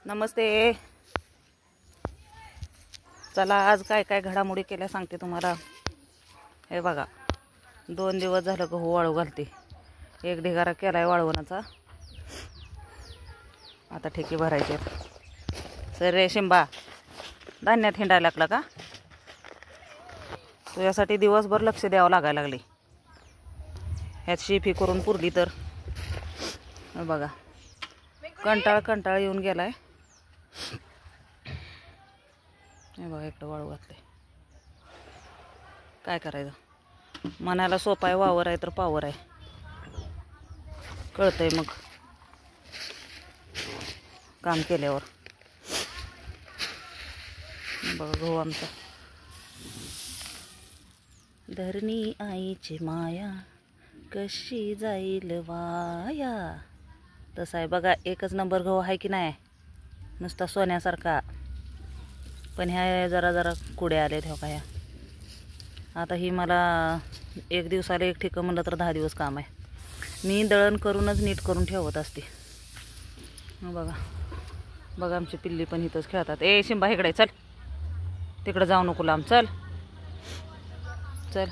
नमस्ते. चला आज काय काय घडामोडी केल्या सांगते तुम्हाला. हे बघा 2 दिवस झालं गहू वाळू घालते. एक ढिगारा केलाय वाळवणाचा. आता ठेके भरायचे. सर रे शिंबा धान्यात हिंडायला लागला का? तुझ्यासाठी दिवसभर लक्ष द्यावं लागायला लागले. ह्यात शिफी करून पुरली तर. बघा कंटाळ येऊन गेलाय. हे बघा इकडं वाळू घातले. काय करायचं, मनाला सोपा आहे, वावर आहे तर पावर आहे. कळतंय मग काम केल्यावर. बघा गहू आमचा. धरणी आईची माया कशी जाईल वाया. तसा आहे बघा. एकच नंबर गहू आहे की नाही, नुसता सोन्यासारखा. पण ह्या जरा कुड्या आल्या ह्या काय. आता ही मला 1 दिवसाला 1 ठिकाण म्हणलं तर 10 दिवस काम आहे. मी दळण करूनच नीट करून ठेवत असते. बघा बघा आमची पिल्ली पण इथंच खेळतात. ए शिंबा इकडे चल, तिकडं जाऊ नको लांब. चल चल.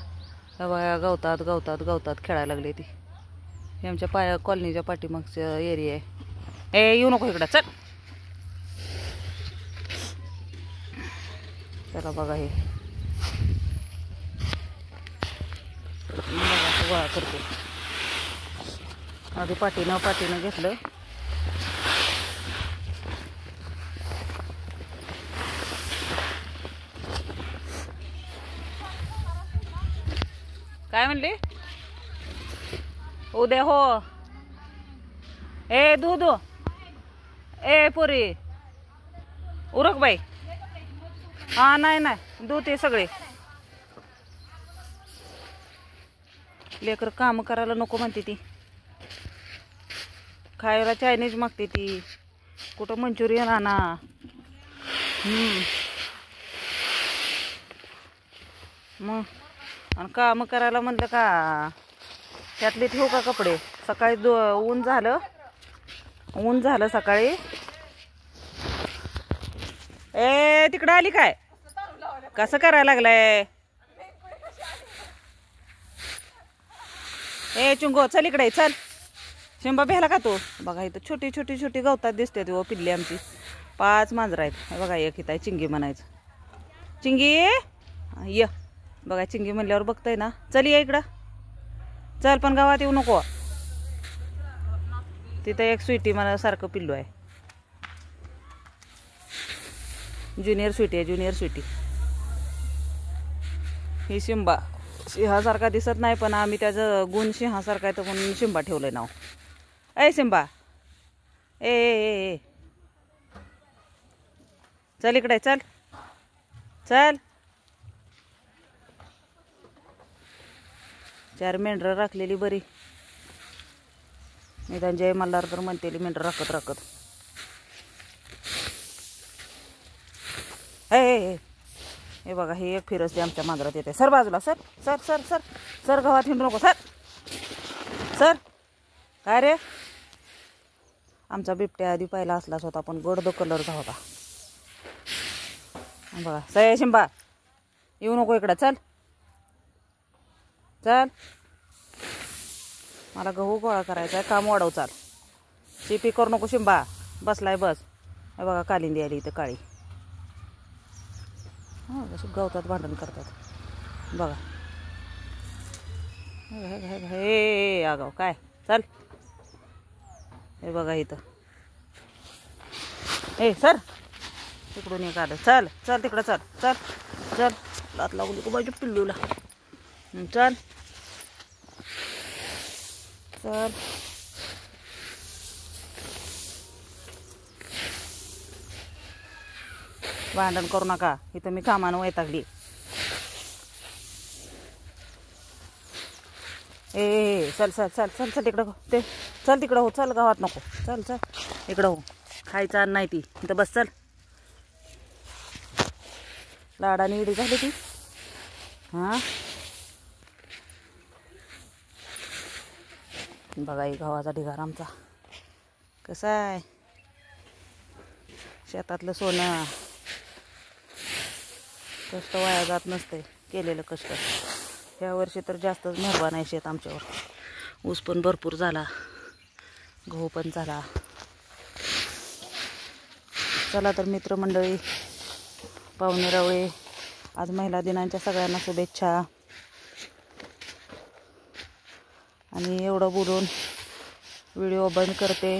बघा गवतात खेळायला लागली ती. हे आमच्या कॉलनीच्या पाठीमागचं एरिया आहे. ए येऊ नको इकडं चल. चला बघा हे बघा गोळा करते. आधी पाठीनं घेतलं. काय म्हणले? उद्या हो. ए दूध ए पोरी उरक बाई. हा नाही दूध ते सगळे लेकर काम करायला नको म्हणते ती. खायला चायनीज मागते ती. कुठं मंचुरियन आणा. मग आणि काम करायला म्हणलं का त्यातले ठेवू का कपडे. सकाळी ऊन झालं सकाळी. ए तिकडं आली काय? कसं करायला लागलाय? ए चुंगो चल इकडे चल. शिंबा भेला का तू? बघा इथं छोटी गवतात दिसते ती पिल्ली आमची. 5 मांजरं आहेत. बघा एक इथं आहे चिंगी म्हणायचं. चिंगी ये. बघा चिंगी म्हणल्यावर बघताय ना. चल ये इकडं चल. पण गावात येऊ नको. तिथं एक स्वीटी मला सारखं पिल्लू आहे. ज्युनियर स्वीटी. ही शिंबा सिंहासारखा दिसत नाही, पण आम्ही त्याचं गुण सिंहासारखा आहे तर म्हणून शिंबा ठेवलंय नाव. ए शिंबा ए चल इकडे चल. 4 मेंढरं राखलेली बरी. निदान जय मल्हार तर म्हणतेली मेंढर राखत. हे बघा हे एक फिरसते आमच्या मांजरात येते. सर बाजूला सर गावात हिंडू नको. सर काय रे. आमचा बिबट्या आधी पहिला असलाच होता, पण गडद कलरचा होता. बघा सय शिंबा येऊ नको इकडं चल. मला गहू गोळा करायचा आहे. काम वाढव चाल. शिपी करू नको शिंबा. बसलाय बस. हे बघा कालिंदी आली इथं काळी. कसं गवतात भांडण करतात बघा. हे आगाव काय. चल हे बघा इथं. ए सर तिकडून एक आलं. चल तिकडं चल. लात लागू नको बाजू पिल्लूला. चल भांडण करू नका. इथं मी कामानं वैतागली. ए चल तिकडं ते. चल तिकडं हो. चल गावात नको. चल इकडं हो. खायचं नाही ती इथं बस. चल लाडाने इडी झाली ती. हा बघा ही गव्हाचा ढिगारा आमचा कसा आहे. शेतातलं सोनं कष्ट वाया जात नसते, केलेलं कष्ट. ह्या वर्षी तर जास्तच मेहरबान आहे शेत आमच्यावर. ऊस पण भरपूर झाला, गहू पण झाला. चला तर मित्रमंडळी, पाहुणे रावळे, आज महिला दिनाच्या सगळ्यांना शुभेच्छा. आणि एवढं बोलून व्हिडिओ बंद करते.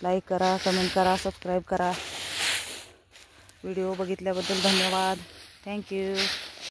लाईक करा, कमेंट करा, सबस्क्राईब करा. व्हिडिओ बघितल्याबद्दल धन्यवाद. थँक्यू.